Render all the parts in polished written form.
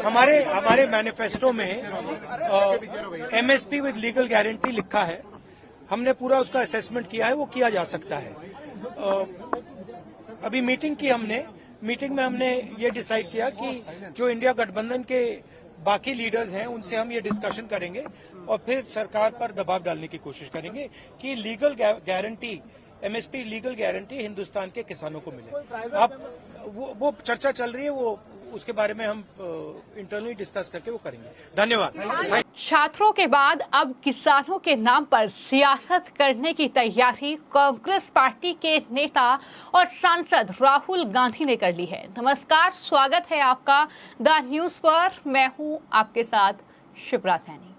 हमारे हमारे मैनिफेस्टो में एमएसपी विद लीगल गारंटी लिखा है। हमने पूरा उसका असेसमेंट किया है, वो किया जा सकता है। अभी मीटिंग की मीटिंग में हमने ये डिसाइड किया कि जो इंडिया गठबंधन के बाकी लीडर्स हैं उनसे हम ये डिस्कशन करेंगे और फिर सरकार पर दबाव डालने की कोशिश करेंगे कि legal guarantee, MSP legal guarantee Hindustan के किसानों को मिले। अब वो चर्चा चल रही है, वो उसके बारे में हम इंटरनली डिस्कस करके वो करेंगे। धन्यवाद। छात्रों के बाद अब किसानों के नाम पर सियासत करने की तैयारी कांग्रेस पार्टी के नेता और सांसद राहुल गांधी ने कर ली है। नमस्कार, स्वागत है आपका द न्यूज पर। मैं हूं आपके साथ शिप्रा सैनी।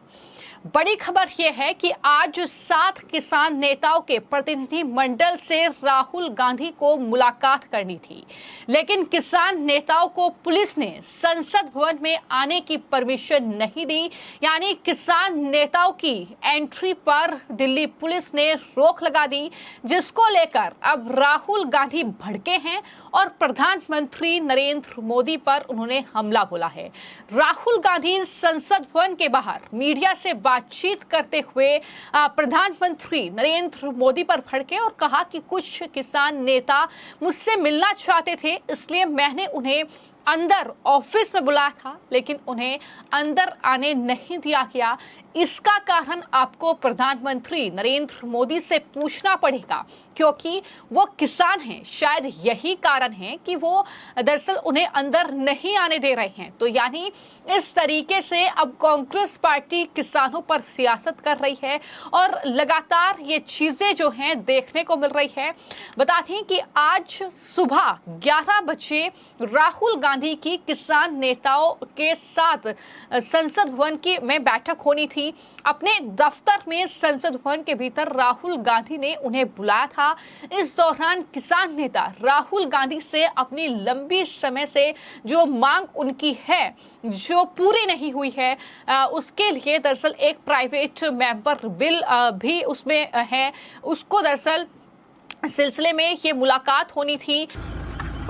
बड़ी खबर यह है कि आज 7 किसान नेताओं के प्रतिनिधि मंडल से राहुल गांधी को मुलाकात करनी थी, लेकिन किसान नेताओं को पुलिस ने संसद भवन में आने की परमिशन नहीं दी। यानी किसान नेताओं की एंट्री पर दिल्ली पुलिस ने रोक लगा दी, जिसको लेकर अब राहुल गांधी भड़के हैं और प्रधानमंत्री नरेंद्र मोदी पर उन्होंने हमला बोला है। राहुल गांधी संसद भवन के बाहर मीडिया से बातचीत करते हुए प्रधानमंत्री नरेंद्र मोदी पर भड़के और कहा कि कुछ किसान नेता मुझसे मिलना चाहते थे, इसलिए मैंने उन्हें अंदर ऑफिस में बुलाया था, लेकिन उन्हें अंदर आने नहीं दिया गया। इसका कारण आपको प्रधानमंत्री नरेंद्र मोदी से पूछना पड़ेगा, क्योंकि वो किसान हैं। शायद यही कारण है कि वो दरअसल उन्हें अंदर नहीं आने दे रहे हैं। तो यानी इस तरीके से अब कांग्रेस पार्टी किसानों पर सियासत कर रही है और लगातार ये चीजें जो हैं देखने को मिल रही है। बता दें कि आज सुबह 11 बजे राहुल गांधी की किसान नेताओं के साथ संसद भवन की में बैठक होनी थी। अपने दफ्तर में संसद भवन के भीतर राहुल गांधी ने उन्हें बुलाया था। इस दौरान किसान नेता राहुल गांधी से अपनी लंबी समय से जो मांग उनकी है, जो पूरी नहीं हुई है, उसके लिए दरअसल एक प्राइवेट मेंबर बिल भी उसमें है। उसको दरअसल सिलसिले में ये मुलाकात होनी थी।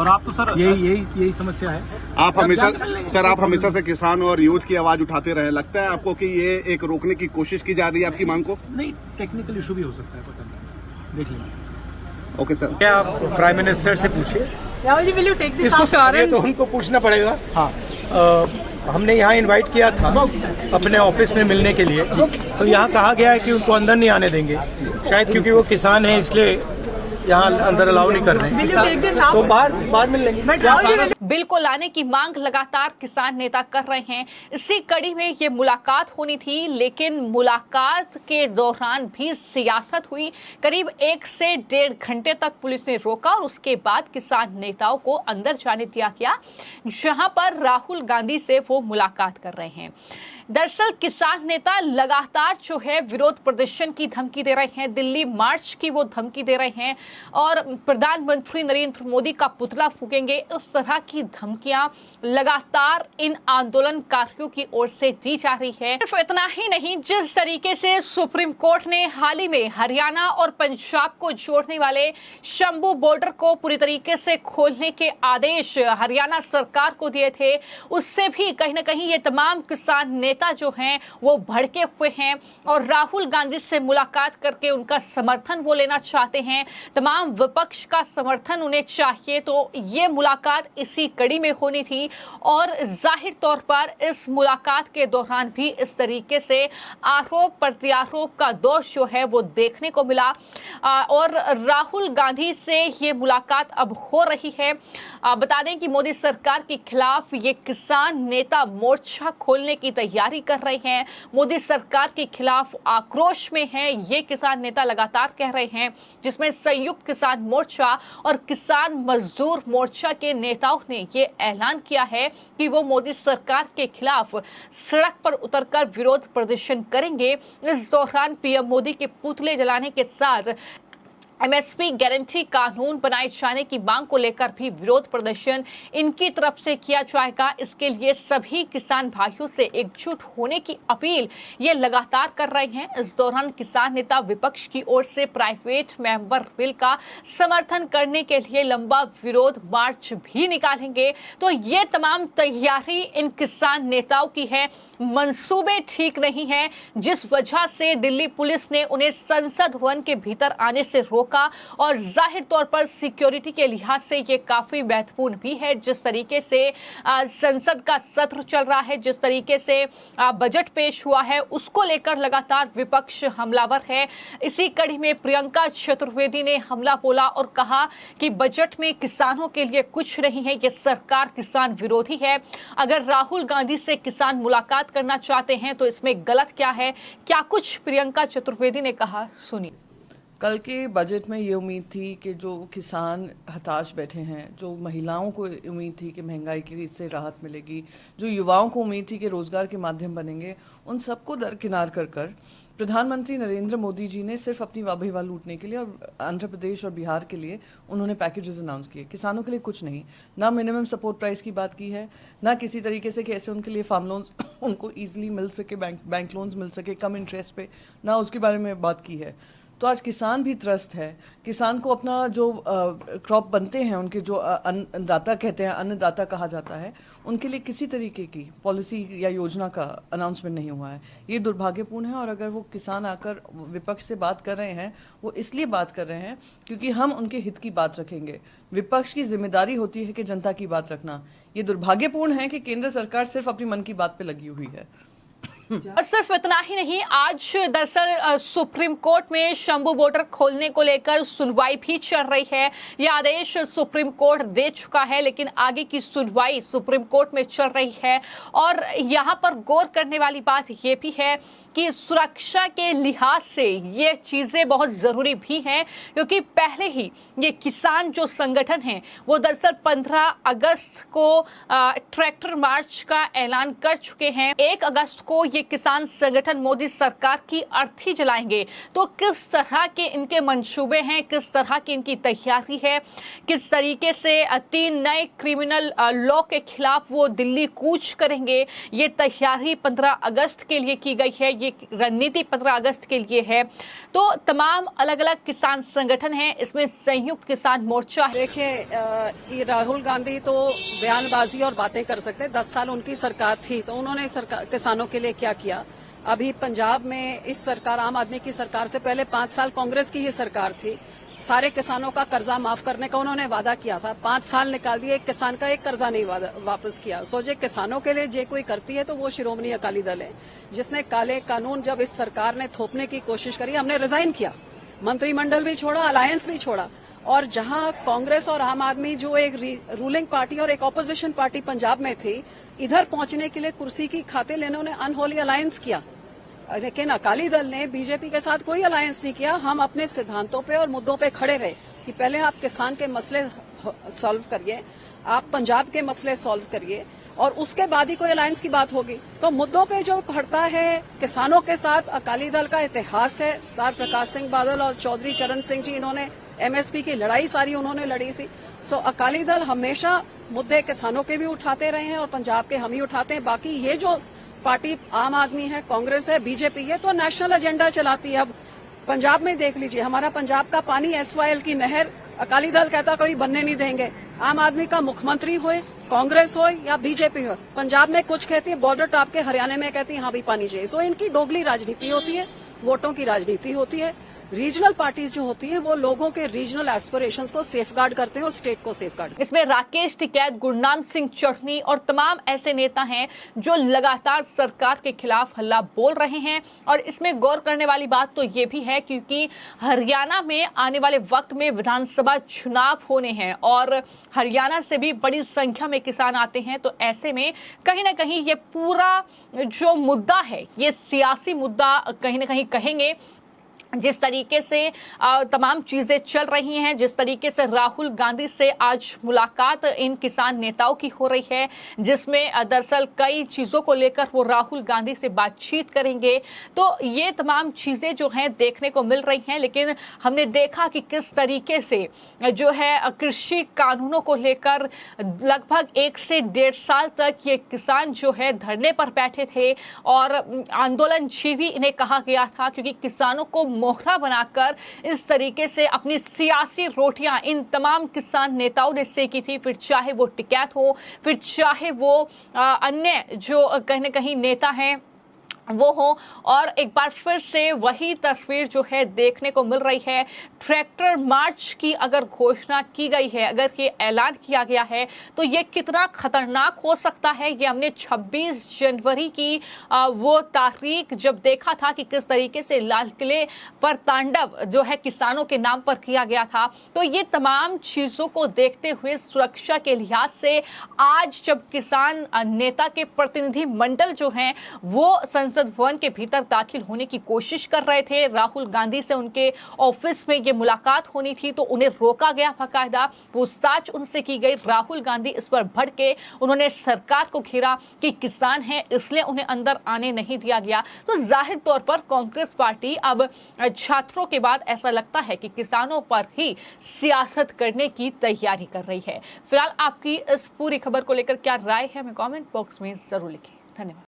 और आप तो सर यही समस्या है। आप हमेशा से किसान और यूथ की आवाज उठाते रहे। लगता है आपको कि ये एक रोकने की कोशिश की जा रही है आपकी मांग को? नहीं, टेक्निकल इशू भी हो सकता है, पता नहीं, देख लेंगे। Okay sir. क्या आप प्राइम मिनिस्टर से पूछिए, इसको तो उनको पूछना पड़ेगा। हाँ, हमने यहाँ इनवाइट किया था अपने ऑफिस में मिलने के लिए, तो यहाँ कहा गया है कि उनको अंदर नहीं आने देंगे, शायद क्योंकि वो किसान हैं इसलिए यहाँ अंदर अलाउ नहीं कर रहे हैं, तो बाहर मिल लेंगे। बिल को लाने की मांग लगातार किसान नेता कर रहे हैं। इसी कड़ी में ये मुलाकात होनी थी, लेकिन मुलाकात के दौरान भी सियासत हुई। करीब 1 से 1.5 घंटे तक पुलिस ने रोका और उसके बाद किसान नेताओं को अंदर जाने दिया गया, जहां पर राहुल गांधी से वो मुलाकात कर रहे हैं। दरअसल किसान नेता लगातार जो है विरोध प्रदर्शन की धमकी दे रहे हैं, दिल्ली मार्च की वो धमकी दे रहे हैं और प्रधानमंत्री नरेंद्र मोदी का पुतला फूकेंगे, इस तरह की धमकियां लगातार इन आंदोलनकारियों की ओर से दी जा रही है। सिर्फ इतना ही नहीं, जिस तरीके से सुप्रीम कोर्ट ने हाल ही में हरियाणा और पंजाब को जोड़ने वाले शंभू बॉर्डर को पूरी तरीके से खोलने के आदेश हरियाणा सरकार को दिए थे, उससे भी कहीं ना कहीं ये तमाम किसान नेता जो हैं वो भड़के हुए हैं और राहुल गांधी से मुलाकात करके उनका समर्थन वो लेना चाहते हैं। तमाम विपक्ष का समर्थन उन्हें चाहिए, तो ये मुलाकात इसी कड़ी में होनी थी और जाहिर तौर पर इस मुलाकात के दौरान भी इस तरीके से आरोप प्रत्यारोप का दौर जो है वो देखने को मिला और राहुल गांधी से ये मुलाकात अब हो रही है। बता दें कि मोदी सरकार के खिलाफ ये किसान नेता मोर्चा खोलने की तैयारी कर रहे हैं। मोदी सरकार के खिलाफ आक्रोश में है, ये किसान नेता लगातार कह रहे हैं, जिसमें संयुक्त किसान मोर्चा और किसान मजदूर मोर्चा के नेताओं ने ये ऐलान किया है कि वो मोदी सरकार के खिलाफ सड़क पर उतरकर विरोध प्रदर्शन करेंगे। इस दौरान पीएम मोदी के पुतले जलाने के साथ एमएसपी गारंटी कानून बनाए जाने की मांग को लेकर भी विरोध प्रदर्शन इनकी तरफ से किया जाएगा। इसके लिए सभी किसान भाइयों से एकजुट होने की अपील ये लगातार कर रहे हैं। इस दौरान किसान नेता विपक्ष की ओर से प्राइवेट मेंबर बिल का समर्थन करने के लिए लंबा विरोध मार्च भी निकालेंगे। तो ये तमाम तैयारी इन किसान नेताओं की है। मंसूबे ठीक नहीं है, जिस वजह से दिल्ली पुलिस ने उन्हें संसद भवन के भीतर आने से रोका, और जाहिर तौर पर सिक्योरिटी के लिहाज से ये काफी महत्वपूर्ण भी है। जिस तरीके से संसद का सत्र चल रहा है, जिस तरीके से बजट पेश हुआ है, उसको लेकर लगातार विपक्ष हमलावर है। इसी कड़ी में प्रियंका चतुर्वेदी ने हमला बोला और कहा कि बजट में किसानों के लिए कुछ नहीं है, ये सरकार किसान विरोधी है। अगर राहुल गांधी से किसान मुलाकात करना चाहते हैं तो इसमें गलत क्या है? क्या कुछ प्रियंका चतुर्वेदी ने कहा, सुनिए। कल के बजट में ये उम्मीद थी कि जो किसान हताश बैठे हैं, जो महिलाओं को उम्मीद थी कि महंगाई की से राहत मिलेगी, जो युवाओं को उम्मीद थी कि रोजगार के माध्यम बनेंगे, उन सबको दरकिनार कर प्रधानमंत्री नरेंद्र मोदी जी ने सिर्फ अपनी वाह लूटने के लिए और आंध्र प्रदेश और बिहार के लिए उन्होंने पैकेजेस अनाउंस किए। किसानों के लिए कुछ नहीं, ना मिनिमम सपोर्ट प्राइस की बात की है, ना किसी तरीके से कैसे उनके लिए फार्म लोन्स उनको ईजिली मिल सके, बैंक लोन्स मिल सके कम इंटरेस्ट पे, ना उसके बारे में बात की है। तो आज किसान भी त्रस्त है। किसान को अपना जो क्रॉप बनते हैं, उनके जो अन्नदाता कहते हैं, अन्नदाता कहा जाता है, उनके लिए किसी तरीके की पॉलिसी या योजना का अनाउंसमेंट नहीं हुआ है। ये दुर्भाग्यपूर्ण है। और अगर वो किसान आकर विपक्ष से बात कर रहे हैं, वो इसलिए बात कर रहे हैं क्योंकि हम उनके हित की बात रखेंगे। विपक्ष की जिम्मेदारी होती है कि जनता की बात रखना। ये दुर्भाग्यपूर्ण है कि केंद्र सरकार सिर्फ अपनी मन की बात पे लगी हुई है। और सिर्फ इतना ही नहीं, आज दरअसल सुप्रीम कोर्ट में शंभू बॉर्डर खोलने को लेकर सुनवाई भी चल रही है। यह आदेश सुप्रीम कोर्ट दे चुका है, लेकिन आगे की सुनवाई सुप्रीम कोर्ट में चल रही है। और यहाँ पर गौर करने वाली बात यह भी है कि सुरक्षा के लिहाज से ये चीजें बहुत जरूरी भी हैं, क्योंकि पहले ही ये किसान जो संगठन है वो दरअसल 15 अगस्त को ट्रैक्टर मार्च का ऐलान कर चुके हैं। 1 अगस्त को ये किसान संगठन मोदी सरकार की अर्थी जलाएंगे। तो किस तरह के इनके मंसूबे हैं, किस तरह की इनकी तैयारी है, किस तरीके से 3 नए क्रिमिनल लॉ के खिलाफ वो दिल्ली कूच करेंगे, ये तैयारी 15 अगस्त के लिए की गई है, ये रणनीति 15 अगस्त के लिए है। तो तमाम अलग अलग किसान संगठन हैं, इसमें संयुक्त किसान मोर्चा है। देखिए, ये राहुल गांधी तो बयानबाजी और बातें कर सकते हैं। 10 साल उनकी सरकार थी तो उन्होंने किसानों के लिए क्या किया? अभी पंजाब में इस सरकार, आम आदमी की सरकार से पहले 5 साल कांग्रेस की ही सरकार थी। सारे किसानों का कर्जा माफ करने का उन्होंने वादा किया था। 5 साल निकाल दिए, एक किसान का एक कर्जा नहीं वापस किया। सोचे किसानों के लिए जे कोई करती है तो वो शिरोमणि अकाली दल है, जिसने काले कानून जब इस सरकार ने थोपने की कोशिश करी, हमने रिजाइन किया, मंत्रिमंडल भी छोड़ा, अलायंस भी छोड़ा। और जहां कांग्रेस और आम आदमी जो एक रूलिंग पार्टी और एक ऑपोजिशन पार्टी पंजाब में थी, इधर पहुंचने के लिए कुर्सी की खातिर इन्होंने अनहोली अलायंस किया। लेकिन अकाली दल ने बीजेपी के साथ कोई अलायंस नहीं किया। हम अपने सिद्धांतों पे और मुद्दों पे खड़े रहे कि पहले आप किसान के मसले सॉल्व करिए, आप पंजाब के मसले सॉल्व करिए, और उसके बाद ही कोई अलायंस की बात होगी। तो मुद्दों पे जो खड़ता है किसानों के साथ, अकाली दल का इतिहास है। सरदार प्रकाश सिंह बादल और चौधरी चरण सिंह जी, इन्होंने एमएसपी की लड़ाई सारी उन्होंने लड़ी थी। सो अकाली दल हमेशा मुद्दे किसानों के भी उठाते रहे हैं और पंजाब के हम ही उठाते हैं। बाकी ये जो पार्टी आम आदमी है, कांग्रेस है, बीजेपी है, तो नेशनल एजेंडा चलाती है। अब पंजाब में देख लीजिए, हमारा पंजाब का पानी एसवाईएल की नहर अकाली दल कहता कोई बनने नहीं देंगे। आम आदमी का मुख्यमंत्री हो, कांग्रेस हो या बीजेपी हो, पंजाब में कुछ कहती है, बॉर्डर टॉप के हरियाणा में कहती है हाँ भी पानी चाहिए। सो इनकी दोगली राजनीति होती है, वोटों की राजनीति होती है। रीजनल पार्टीज जो होती हैं वो लोगों के रीजनल एस्पिरेशंस को सेफगार्ड करते हैं और स्टेट को सेफगार्ड। इसमें राकेश टिकैत, गुरनाम सिंह चढ़नी और तमाम ऐसे नेता हैं जो लगातार सरकार के खिलाफ हल्ला बोल रहे हैं। और इसमें गौर करने वाली बात तो ये भी है क्योंकि हरियाणा में आने वाले वक्त में विधानसभा चुनाव होने हैं और हरियाणा से भी बड़ी संख्या में किसान आते हैं। तो ऐसे में कहीं ना कहीं ये पूरा जो मुद्दा है, ये सियासी मुद्दा कहीं ना कहीं कहेंगे जिस तरीके से तमाम चीजें चल रही हैं, जिस तरीके से राहुल गांधी से आज मुलाकात इन किसान नेताओं की हो रही है, जिसमें दरअसल कई चीजों को लेकर वो राहुल गांधी से बातचीत करेंगे, तो ये तमाम चीजें जो हैं देखने को मिल रही हैं। लेकिन हमने देखा कि किस तरीके से जो है कृषि कानूनों को लेकर लगभग 1 से 1.5 साल तक ये किसान जो है धरने पर बैठे थे और आंदोलन भी इन्हें कहा गया था, क्योंकि किसानों को मोहरा बनाकर इस तरीके से अपनी सियासी रोटियां इन तमाम किसान नेताओं ने सेकी थी, फिर चाहे वो टिकैत हो, फिर चाहे वो अन्य जो कहीं न कहीं नेता हैं वो हो। और एक बार फिर से वही तस्वीर जो है देखने को मिल रही है। ट्रैक्टर मार्च की अगर घोषणा की गई है, अगर ये ऐलान किया गया है, तो ये कितना खतरनाक हो सकता है, ये हमने 26 जनवरी की वो तारीख जब देखा था कि किस तरीके से लाल किले पर तांडव जो है किसानों के नाम पर किया गया था। तो ये तमाम चीजों को देखते हुए सुरक्षा के लिहाज से आज जब किसान नेता के प्रतिनिधि मंडल जो हैं वो संसद भवन के भीतर दाखिल होने की कोशिश कर रहे थे, राहुल गांधी से उनके ऑफिस में ये मुलाकात होनी थी, तो उन्हें रोका गया, बाकायदा पूछताछ उनसे की गई। राहुल गांधी इस पर भड़के, उन्होंने सरकार को घेरा कि किसान हैं इसलिए उन्हें अंदर आने नहीं दिया गया। तो जाहिर तौर पर कांग्रेस पार्टी अब छात्रों के बाद ऐसा लगता है कि किसानों पर ही सियासत करने की तैयारी कर रही है। फिलहाल आपकी इस पूरी खबर को लेकर क्या राय है, हमें कमेंट बॉक्स में जरूर लिखें। धन्यवाद।